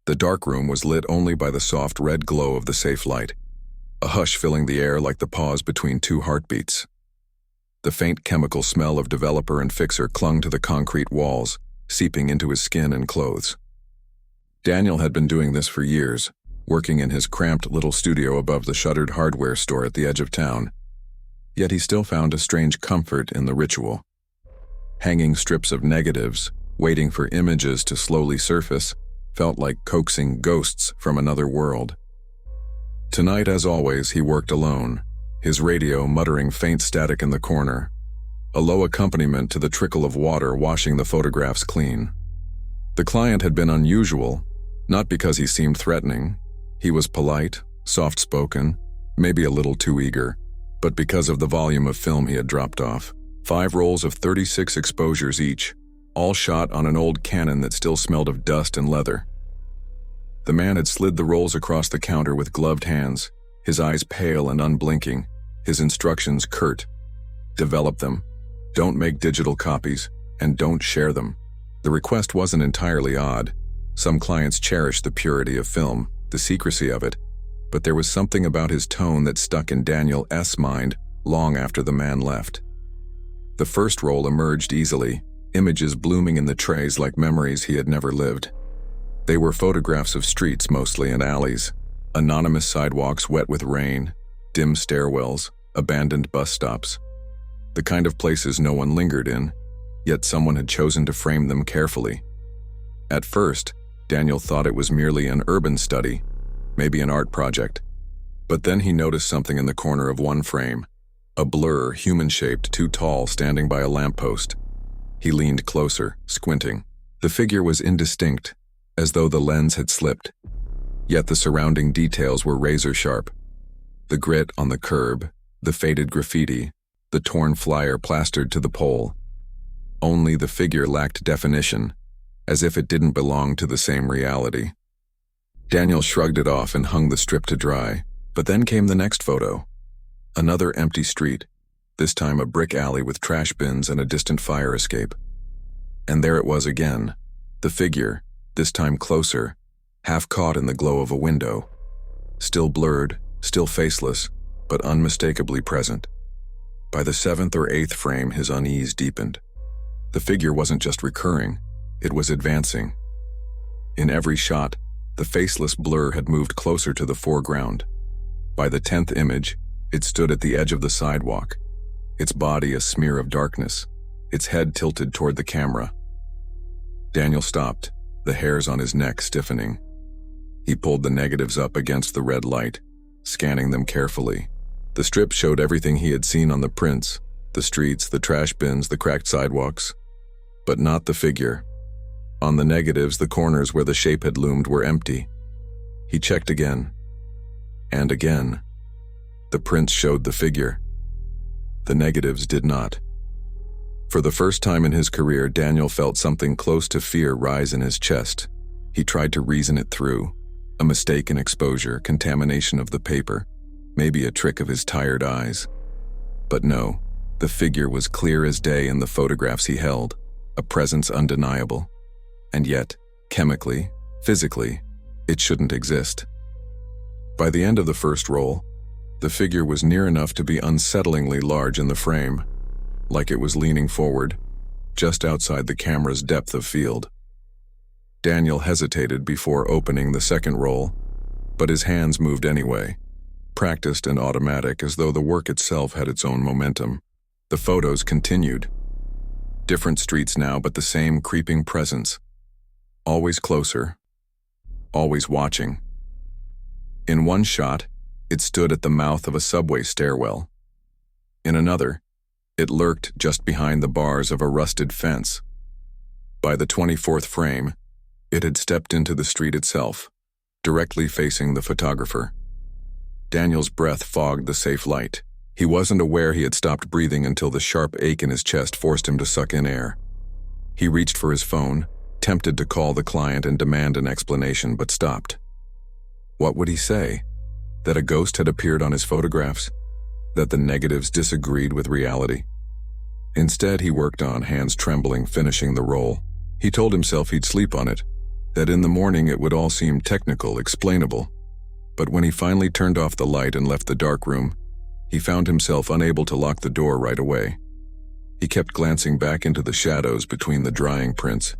The dark room was lit only by the soft red glow of the safe light, a hush filling the air like the pause between two heartbeats. The faint chemical smell of developer and fixer clung to the concrete walls, seeping into his skin and clothes. Daniel had been doing this for years, working in his cramped little studio above the shuttered hardware store at the edge of town. Yet he still found a strange comfort in the ritual. Hanging strips of negatives, waiting for images to slowly surface, felt like coaxing ghosts from another world. Tonight, as always, he worked alone, his radio muttering faint static in the corner, a low accompaniment to the trickle of water washing the photographs clean. The client had been unusual, not because he seemed threatening. He was polite, soft-spoken, maybe a little too eager, but because of the volume of film he had dropped off. 5 rolls of 36 exposures each, all shot on an old Canon that still smelled of dust and leather. The man had slid the rolls across the counter with gloved hands, his eyes pale and unblinking, his instructions curt. Develop them. Don't make digital copies, and don't share them. The request wasn't entirely odd. Some clients cherished the purity of film, the secrecy of it, but there was something about his tone that stuck in Daniel S.'s mind long after the man left. The first roll emerged easily, images blooming in the trays like memories he had never lived. They were photographs of streets mostly and alleys, anonymous sidewalks wet with rain, dim stairwells, abandoned bus stops. The kind of places no one lingered in, yet someone had chosen to frame them carefully. At first, Daniel thought it was merely an urban study, maybe an art project. But then he noticed something in the corner of one frame, a blur, human-shaped, too tall, standing by a lamppost. He leaned closer, squinting. The figure was indistinct, as though the lens had slipped. Yet the surrounding details were razor-sharp. The grit on the curb, the faded graffiti, the torn flyer plastered to the pole. Only the figure lacked definition, as if it didn't belong to the same reality. Daniel shrugged it off and hung the strip to dry, but then came the next photo. Another empty street, this time a brick alley with trash bins and a distant fire escape. And there it was again, the figure, this time closer, half caught in the glow of a window. Still blurred, still faceless, but unmistakably present. By the 7th or 8th frame, his unease deepened. The figure wasn't just recurring, it was advancing. In every shot, the faceless blur had moved closer to the foreground. By the 10th image, it stood at the edge of the sidewalk, its body a smear of darkness, its head tilted toward the camera. Daniel stopped, the hairs on his neck stiffening. He pulled the negatives up against the red light, scanning them carefully. The strip showed everything he had seen on the prints, the streets, the trash bins, the cracked sidewalks, but not the figure. On the negatives, the corners where the shape had loomed were empty. He checked again, and again. The prints showed the figure. The negatives did not. For the first time in his career, Daniel felt something close to fear rise in his chest. He tried to reason it through. A mistake in exposure, contamination of the paper, maybe a trick of his tired eyes. But no, the figure was clear as day in the photographs he held, a presence undeniable. And yet, chemically, physically, it shouldn't exist. By the end of the first roll, the figure was near enough to be unsettlingly large in the frame, like it was leaning forward, just outside the camera's depth of field. Daniel hesitated before opening the second roll, but his hands moved anyway, practiced and automatic, as though the work itself had its own momentum. The photos continued. Different streets now, but the same creeping presence. Always closer, always watching. In one shot, it stood at the mouth of a subway stairwell. In another, it lurked just behind the bars of a rusted fence. By the 24th frame, it had stepped into the street itself, directly facing the photographer. Daniel's breath fogged the safe light. He wasn't aware he had stopped breathing until the sharp ache in his chest forced him to suck in air. He reached for his phone, tempted to call the client and demand an explanation, but stopped. What would he say? That a ghost had appeared on his photographs? That the negatives disagreed with reality? Instead, he worked on, hands trembling, finishing the roll. He told himself he'd sleep on it, that in the morning it would all seem technical, explainable. But when he finally turned off the light and left the dark room, he found himself unable to lock the door right away. He kept glancing back into the shadows between the drying prints,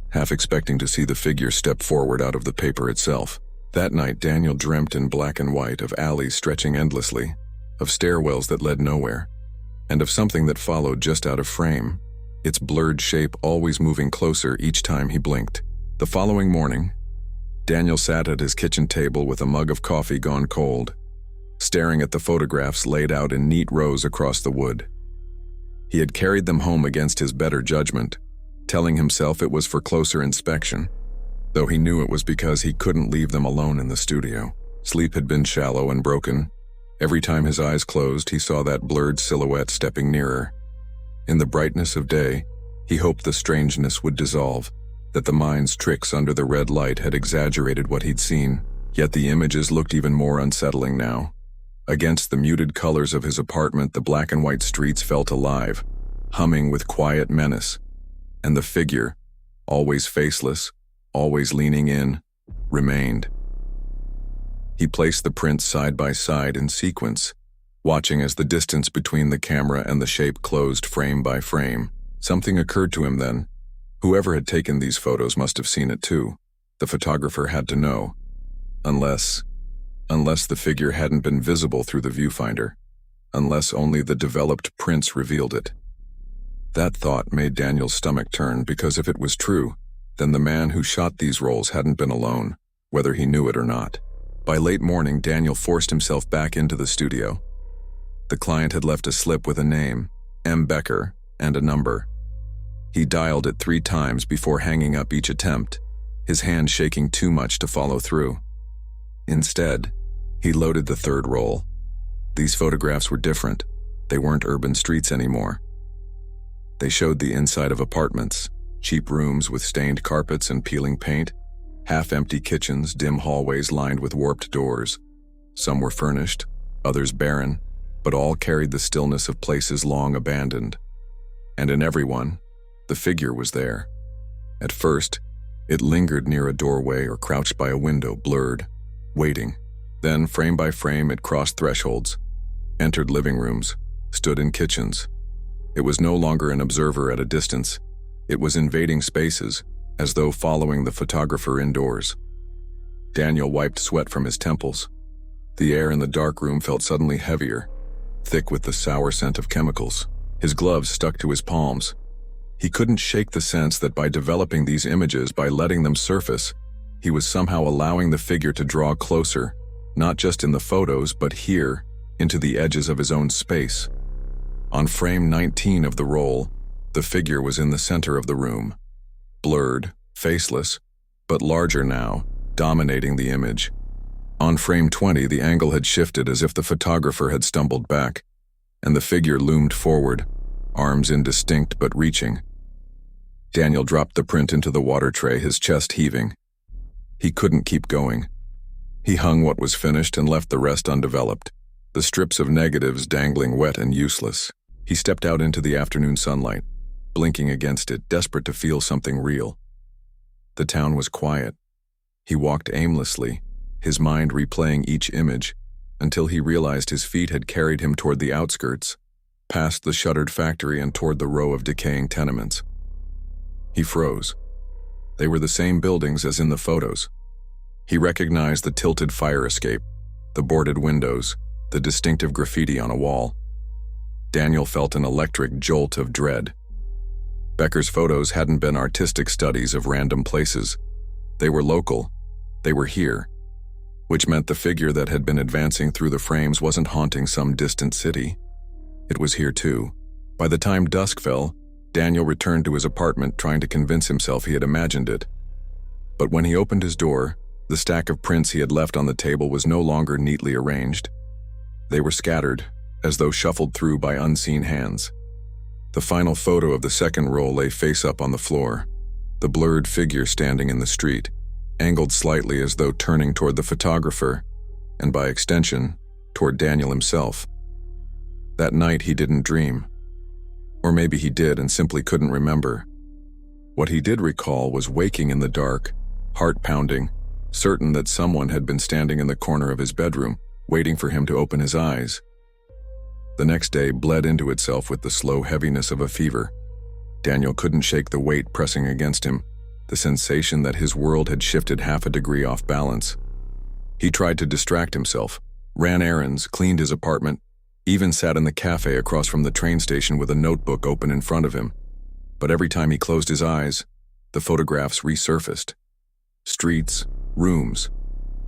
half expecting to see the figure step forward out of the paper itself. That night, Daniel dreamt in black and white of alleys stretching endlessly, of stairwells that led nowhere, and of something that followed just out of frame, its blurred shape always moving closer each time he blinked. The following morning, Daniel sat at his kitchen table with a mug of coffee gone cold, staring at the photographs laid out in neat rows across the wood. He had carried them home against his better judgment, telling himself it was for closer inspection, though he knew it was because he couldn't leave them alone in the studio. Sleep had been shallow and broken. Every time his eyes closed, he saw that blurred silhouette stepping nearer. In the brightness of day, he hoped the strangeness would dissolve, that the mind's tricks under the red light had exaggerated what he'd seen. Yet the images looked even more unsettling now. Against the muted colors of his apartment, the black and white streets felt alive, humming with quiet menace. And the figure, always faceless, always leaning in, remained. He placed the prints side by side in sequence, watching as the distance between the camera and the shape closed frame by frame. Something occurred to him then. Whoever had taken these photos must have seen it too. The photographer had to know. Unless the figure hadn't been visible through the viewfinder. Unless only the developed prints revealed it. That thought made Daniel's stomach turn, because if it was true, then the man who shot these rolls hadn't been alone, whether he knew it or not. By late morning, Daniel forced himself back into the studio. The client had left a slip with a name, M. Becker, and a number. He dialed it 3 times before hanging up each attempt, his hand shaking too much to follow through. Instead, he loaded the 3rd roll. These photographs were different. They weren't urban streets anymore. They showed the inside of apartments, cheap rooms with stained carpets and peeling paint, half-empty kitchens, dim hallways lined with warped doors. Some were furnished, others barren, but all carried the stillness of places long abandoned. And in every one, the figure was there. At first, it lingered near a doorway or crouched by a window, blurred, waiting. Then, frame by frame, it crossed thresholds, entered living rooms, stood in kitchens. It was no longer an observer at a distance. It was invading spaces, as though following the photographer indoors. Daniel wiped sweat from his temples. The air in the dark room felt suddenly heavier, thick with the sour scent of chemicals. His gloves stuck to his palms. He couldn't shake the sense that by developing these images, by letting them surface, he was somehow allowing the figure to draw closer, not just in the photos, but here, into the edges of his own space. On frame 19 of the roll, the figure was in the center of the room, blurred, faceless, but larger now, dominating the image. On frame 20, the angle had shifted as if the photographer had stumbled back, and the figure loomed forward, arms indistinct but reaching. Daniel dropped the print into the water tray, his chest heaving. He couldn't keep going. He hung what was finished and left the rest undeveloped, the strips of negatives dangling wet and useless. He stepped out into the afternoon sunlight, blinking against it, desperate to feel something real. The town was quiet. He walked aimlessly, his mind replaying each image, until he realized his feet had carried him toward the outskirts, past the shuttered factory and toward the row of decaying tenements. He froze. They were the same buildings as in the photos. He recognized the tilted fire escape, the boarded windows, the distinctive graffiti on a wall. Daniel felt an electric jolt of dread. Becker's photos hadn't been artistic studies of random places. They were local. They were here, which meant the figure that had been advancing through the frames wasn't haunting some distant city. It was here too. By the time dusk fell, Daniel returned to his apartment, trying to convince himself he had imagined it. But when he opened his door, the stack of prints he had left on the table was no longer neatly arranged. They were scattered, as though shuffled through by unseen hands. The final photo of the second roll lay face up on the floor, the blurred figure standing in the street, angled slightly as though turning toward the photographer, and by extension, toward Daniel himself. That night he didn't dream. Or maybe he did and simply couldn't remember. What he did recall was waking in the dark, heart pounding, certain that someone had been standing in the corner of his bedroom, waiting for him to open his eyes. The next day bled into itself with the slow heaviness of a fever. Daniel couldn't shake the weight pressing against him, the sensation that his world had shifted half a degree off balance. He tried to distract himself, ran errands, cleaned his apartment, even sat in the cafe across from the train station with a notebook open in front of him. But every time he closed his eyes, the photographs resurfaced. Streets, rooms,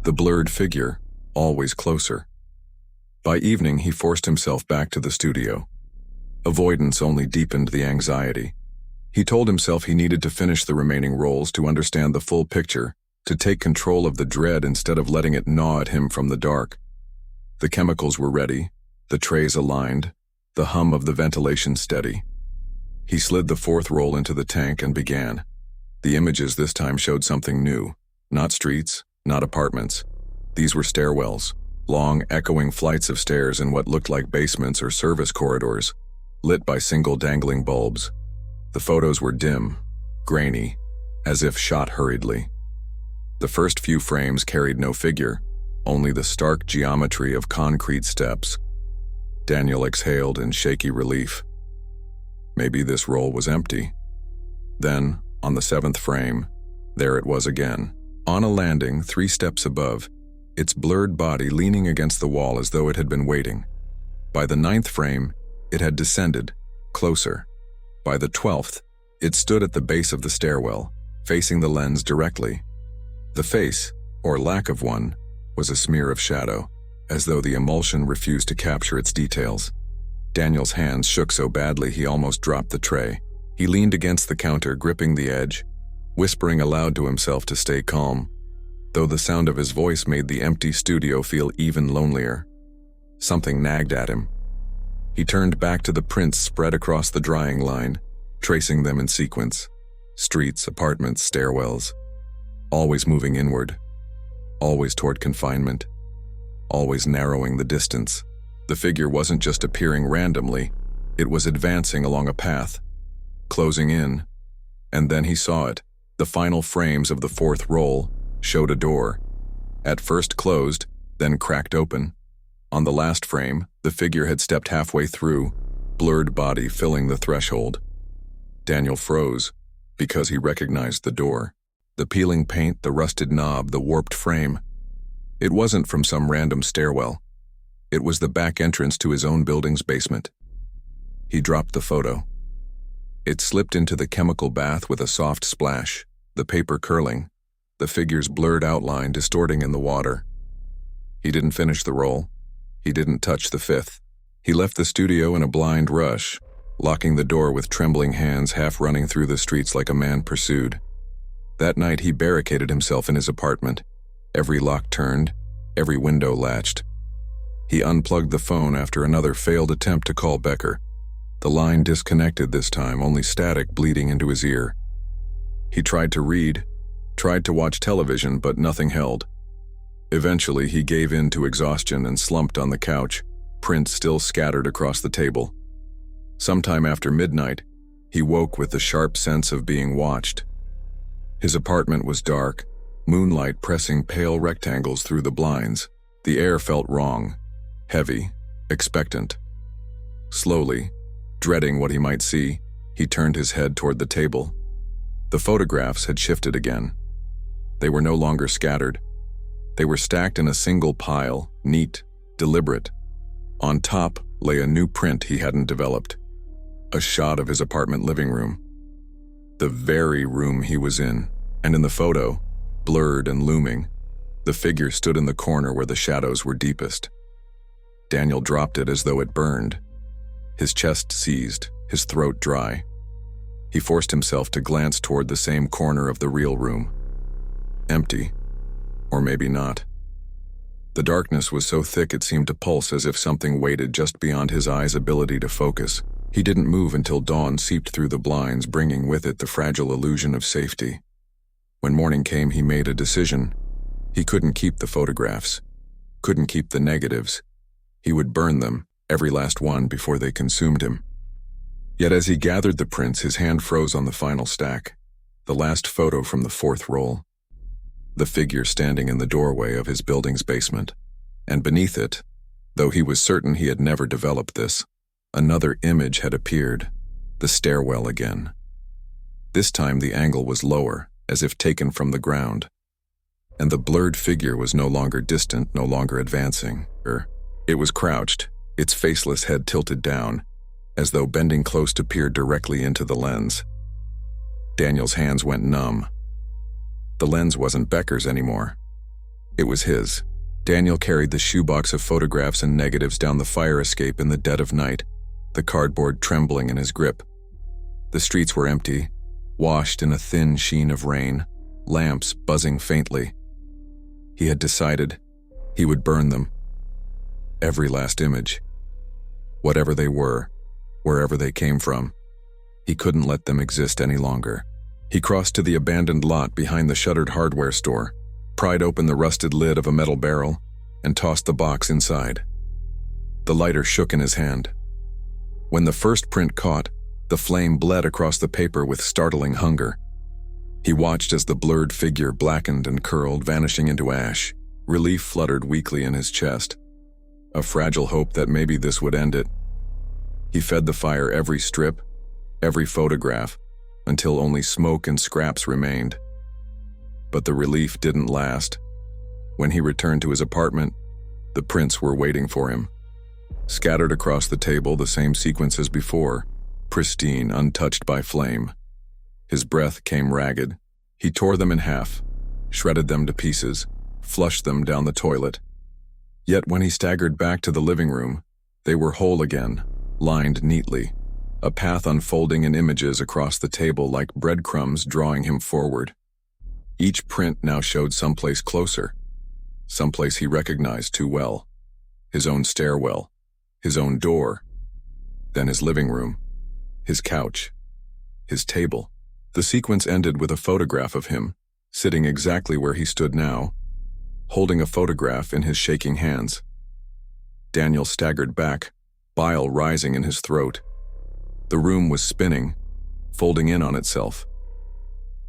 the blurred figure, always closer. By evening, he forced himself back to the studio. Avoidance only deepened the anxiety. He told himself he needed to finish the remaining roles to understand the full picture, to take control of the dread instead of letting it gnaw at him from the dark. The chemicals were ready, the trays aligned, the hum of the ventilation steady. He slid the fourth roll into the tank and began. The images this time showed something new. Not streets, not apartments. These were stairwells, long, echoing flights of stairs in what looked like basements or service corridors, lit by single dangling bulbs. The photos were dim, grainy, as if shot hurriedly. The first few frames carried no figure, only the stark geometry of concrete steps. Daniel exhaled in shaky relief. Maybe this roll was empty. Then, on the seventh frame, there it was again. On a landing 3 steps above, its blurred body leaning against the wall as though it had been waiting. By the 9th frame, it had descended, closer. By the 12th, it stood at the base of the stairwell, facing the lens directly. The face, or lack of one, was a smear of shadow, as though the emulsion refused to capture its details. Daniel's hands shook so badly he almost dropped the tray. He leaned against the counter, gripping the edge, whispering aloud to himself to stay calm, though the sound of his voice made the empty studio feel even lonelier. Something nagged at him. He turned back to the prints spread across the drying line, tracing them in sequence. Streets, apartments, stairwells. Always moving inward. Always toward confinement. Always narrowing the distance. The figure wasn't just appearing randomly, it was advancing along a path, closing in, and then he saw it. The final frames of the 4th roll showed a door. At first closed, then cracked open. On the last frame, the figure had stepped halfway through, blurred body filling the threshold. Daniel froze, because he recognized the door. The peeling paint, the rusted knob, the warped frame. It wasn't from some random stairwell. It was the back entrance to his own building's basement. He dropped the photo. It slipped into the chemical bath with a soft splash, the paper curling, the figure's blurred outline distorting in the water. He didn't finish the roll. He didn't touch the 5th. He left the studio in a blind rush, locking the door with trembling hands, half running through the streets like a man pursued. That night he barricaded himself in his apartment, every lock turned, every window latched. He unplugged the phone after another failed attempt to call Becker. The line disconnected this time, only static bleeding into his ear. He tried to read, tried to watch television, but nothing held. Eventually, he gave in to exhaustion and slumped on the couch, prints still scattered across the table. Sometime after midnight, he woke with the sharp sense of being watched. His apartment was dark, moonlight pressing pale rectangles through the blinds. The air felt wrong, heavy, expectant. Slowly, dreading what he might see, he turned his head toward the table. The photographs had shifted again. They were no longer scattered. They were stacked in a single pile, neat, deliberate. On top lay a new print he hadn't developed. A shot of his apartment living room. The very room he was in, and in the photo, blurred and looming, the figure stood in the corner where the shadows were deepest. Daniel dropped it as though it burned. His chest seized, his throat dry. He forced himself to glance toward the same corner of the real room. Empty. Or maybe not. The darkness was so thick it seemed to pulse as if something waited just beyond his eyes' ability to focus. He didn't move until dawn seeped through the blinds, bringing with it the fragile illusion of safety. When morning came, he made a decision. He couldn't keep the photographs. Couldn't keep the negatives. He would burn them, every last one, before they consumed him. Yet as he gathered the prints, his hand froze on the final stack, the last photo from the 4th roll. the figure standing in the doorway of his building's basement. And beneath it, though he was certain he had never developed this, another image had appeared, the stairwell again. This time the angle was lower, as if taken from the ground. And the blurred figure was no longer distant, no longer advancing. It was crouched, its faceless head tilted down, as though bending close to peer directly into the lens. Daniel's hands went numb. The lens wasn't Becker's anymore. It was his. Daniel carried the shoebox of photographs and negatives down the fire escape in the dead of night, the cardboard trembling in his grip. The streets were empty, washed in a thin sheen of rain, lamps buzzing faintly. He had decided he would burn them. Every last image. Whatever they were, wherever they came from, he couldn't let them exist any longer. He crossed to the abandoned lot behind the shuttered hardware store, pried open the rusted lid of a metal barrel, and tossed the box inside. The lighter shook in his hand. When the first print caught, the flame bled across the paper with startling hunger. He watched as the blurred figure blackened and curled, vanishing into ash. Relief fluttered weakly in his chest. A fragile hope that maybe this would end it. He fed the fire every strip, every photograph, until only smoke and scraps remained. But the relief didn't last. When he returned to his apartment, the prints were waiting for him. Scattered across the table, the same sequence as before, pristine, untouched by flame. His breath came ragged. He tore them in half, shredded them to pieces, flushed them down the toilet. Yet when he staggered back to the living room, they were whole again, lined neatly, a path unfolding in images across the table like breadcrumbs drawing him forward. Each print now showed someplace closer, someplace he recognized too well. His own stairwell, his own door, then his living room, his couch, his table. The sequence ended with a photograph of him, sitting exactly where he stood now, holding a photograph in his shaking hands. Daniel staggered back, bile rising in his throat. The room was spinning, folding in on itself.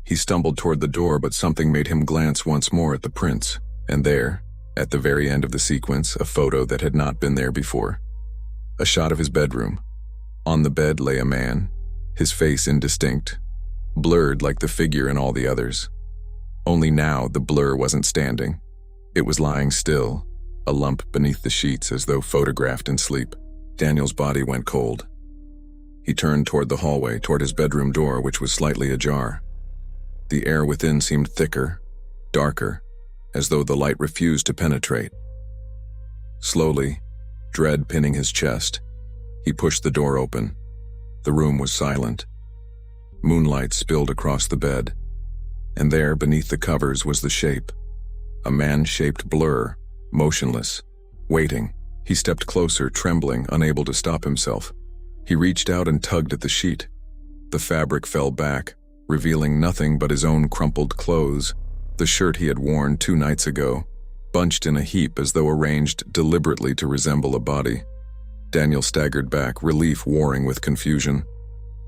He stumbled toward the door, but something made him glance once more at the prints, and there, at the very end of the sequence, a photo that had not been there before. A shot of his bedroom. On the bed lay a man, his face indistinct, blurred like the figure in all the others. Only now the blur wasn't standing. It was lying still, a lump beneath the sheets as though photographed in sleep. Daniel's body went cold. He turned toward the hallway, toward his bedroom door, which was slightly ajar. The air within seemed thicker, darker, as though the light refused to penetrate. Slowly, dread pinning his chest, he pushed the door open. The room was silent. Moonlight spilled across the bed, and there, beneath the covers, was the shape. A man-shaped blur, motionless, waiting. He stepped closer, trembling, unable to stop himself. He reached out and tugged at the sheet. The fabric fell back, revealing nothing but his own crumpled clothes, the shirt he had worn 2 nights ago, bunched in a heap as though arranged deliberately to resemble a body. Daniel staggered back, relief warring with confusion.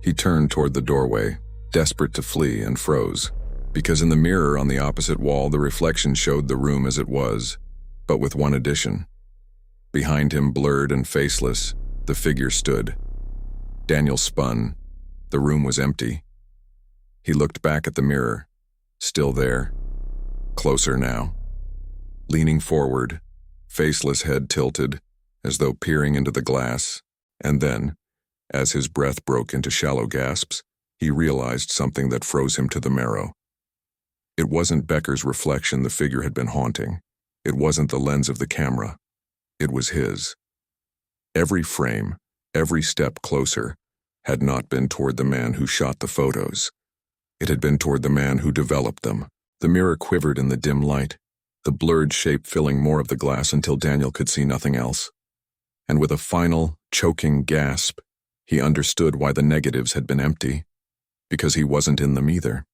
He turned toward the doorway, desperate to flee, and froze, because in the mirror on the opposite wall the reflection showed the room as it was, but with one addition. Behind him, blurred and faceless, the figure stood. Daniel spun. The room was empty. He looked back at the mirror, still there, closer now. Leaning forward, faceless head tilted, as though peering into the glass, and then, as his breath broke into shallow gasps, he realized something that froze him to the marrow. It wasn't Becker's reflection the figure had been haunting. It wasn't the lens of the camera. It was his. Every frame, every step closer, had not been toward the man who shot the photos. It had been toward the man who developed them. The mirror quivered in the dim light, the blurred shape filling more of the glass until Daniel could see nothing else. And with a final, choking gasp, he understood why the negatives had been empty, because he wasn't in them either.